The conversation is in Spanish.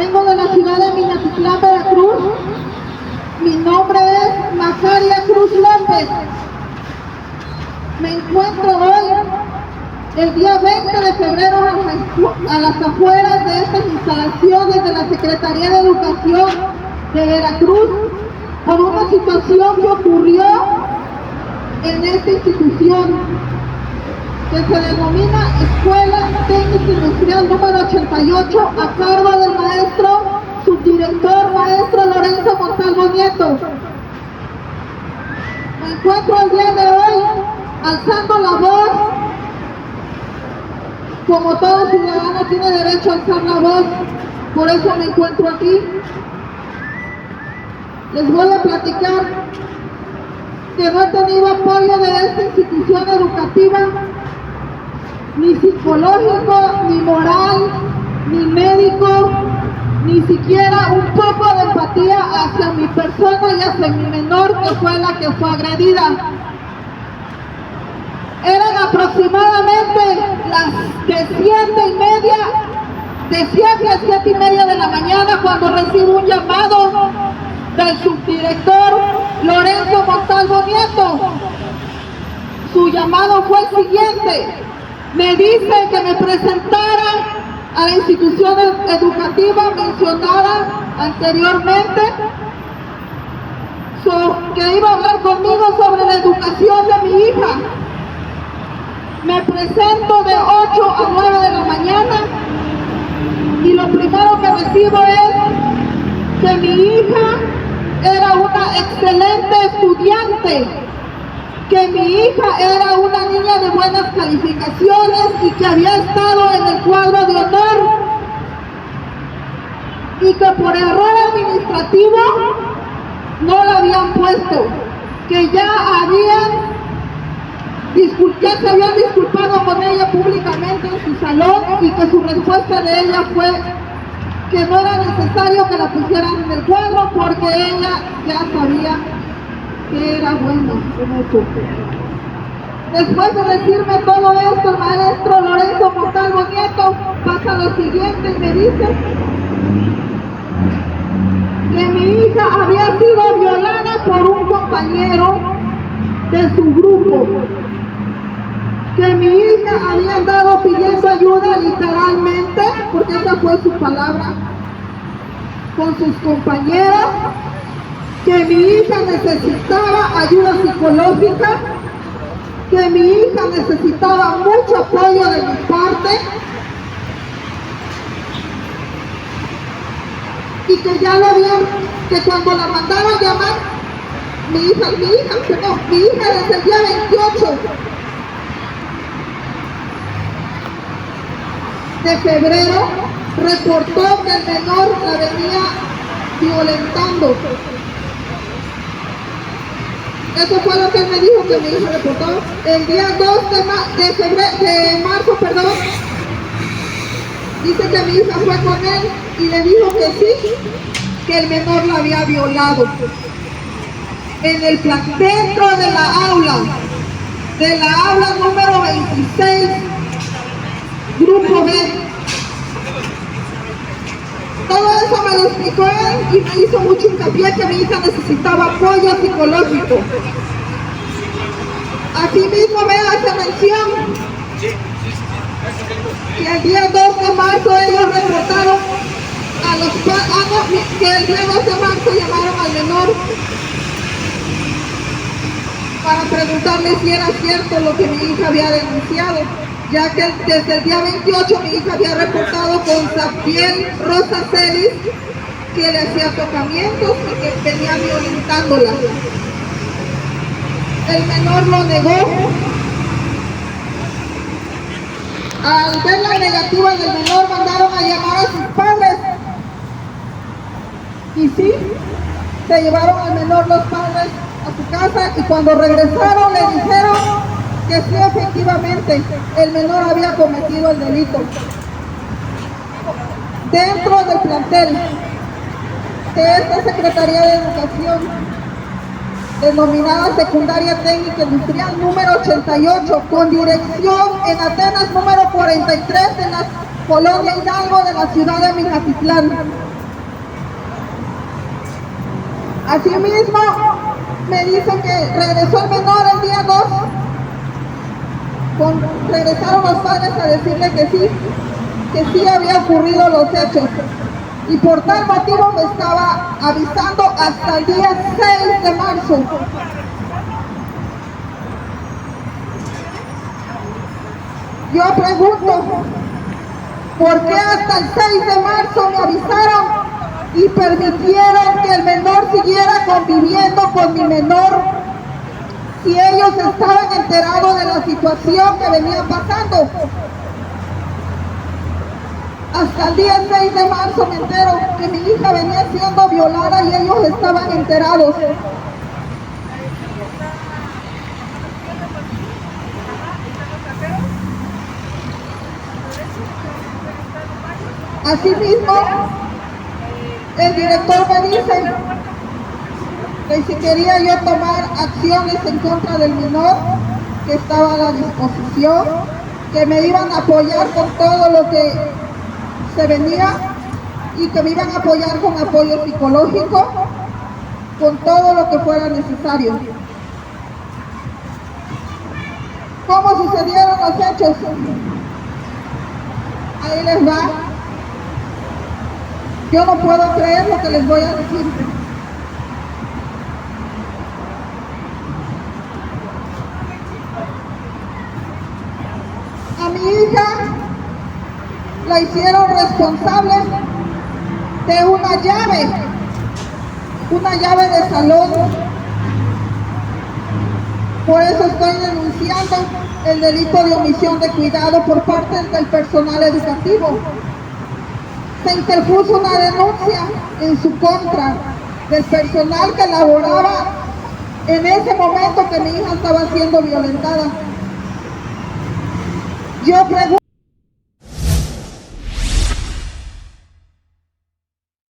Vengo de la ciudad de Minatitlán, Veracruz. Mi nombre es Macaria Cruz López. Me encuentro hoy, el día 20 de febrero, a las afueras de estas instalaciones de la Secretaría de Educación de Veracruz, por una situación que ocurrió en esta institución, que se denomina Escuela Técnica Industrial número 88, a cargo del maestro, subdirector, maestro Lorenzo Montalvo Nieto. Me encuentro el día de hoy alzando la voz, como todo ciudadano tiene derecho a alzar la voz, por eso me encuentro aquí. Les voy a platicar que no he tenido apoyo de esta institución educativa, ni psicológico, ni moral, ni médico, ni siquiera un poco de empatía hacia mi persona y hacia mi menor, que fue la que fue agredida. Eran aproximadamente las de 7:30, de 7 a 7:30 de la mañana, cuando recibo un llamado del subdirector Lorenzo Montalvo Nieto. Su llamado fue el siguiente: me dice que me presentara a la institución educativa mencionada anteriormente, que iba a hablar conmigo sobre la educación de mi hija. Me presento de 8 a 9 de la mañana y lo primero que recibo es que mi hija era una excelente estudiante, que mi hija era una niña de buenas calificaciones y que había estado en el cuadro de honor, y que por error administrativo no la habían puesto, que ya se habían disculpado con ella públicamente en su salón, y que su respuesta de ella fue que no era necesario que la pusieran en el cuadro porque ella ya sabía que era bueno en eso. Después de decirme todo esto, el maestro Lorenzo Montalvo Nieto pasa lo siguiente y me dice que mi hija había sido violada por un compañero de su grupo, que mi hija había andado pidiendo ayuda literalmente, porque esa fue su palabra, con sus compañeros, que mi hija necesitaba ayuda psicológica, que mi hija necesitaba mucho apoyo de mi parte, y que ya lo vieron, que cuando la mandaron a llamar, mi hija desde el día 28 de febrero reportó que el menor la venía violentando. Eso fue lo que él me dijo que mi hija reportó. El día 2 de marzo, dice que mi hija fue con él y le dijo que sí, que el menor la había violado. En el dentro de la aula número 26, grupo B. Todo eso me lo explicó él y me hizo mucho hincapié que mi hija necesitaba apoyo psicológico. Asimismo me hace mención que el día 2 de marzo ellos reportaron a los que el día 2 de marzo llamaron al menor para preguntarle si era cierto lo que mi hija había denunciado, ya que desde el día 28 mi hija había reportado con Safiel Rosa Celis que le hacía tocamientos y que venía violentándola. El menor lo negó. Al ver la negativa del menor, mandaron a llamar a sus padres. Y sí, se llevaron al menor los padres a su casa, y cuando regresaron le dijeron que sí, efectivamente, el menor había cometido el delito dentro del plantel de esta Secretaría de Educación, denominada Secundaria Técnica Industrial número 88, con dirección en Atenas número 43, en la colonia Hidalgo de la ciudad de Minatitlán. Asimismo, me dicen que regresó el menor el día 2. Regresaron los padres a decirle que sí había ocurrido los hechos. Y por tal motivo me estaba avisando hasta el día 6 de marzo. Yo pregunto, ¿por qué hasta el 6 de marzo me avisaron y permitieron que el menor siguiera conviviendo con mi menor si ellos estaban enterados de la situación que venía pasando? Hasta el día 6 de marzo me entero que mi hija venía siendo violada y ellos estaban enterados. Asimismo, el director me dice que si quería yo tomar acciones en contra del menor, que estaba a la disposición, que me iban a apoyar con todo lo que se venía y que me iban a apoyar con apoyo psicológico, con todo lo que fuera necesario. ¿Cómo sucedieron los hechos? Ahí les va. Yo no puedo creer lo que les voy a decir. A mi hija la hicieron responsable de una llave de salón. Por eso estoy denunciando el delito de omisión de cuidado por parte del personal educativo. Se interpuso una denuncia en su contra del personal que laboraba en ese momento que mi hija estaba siendo violentada. Yo pregunto,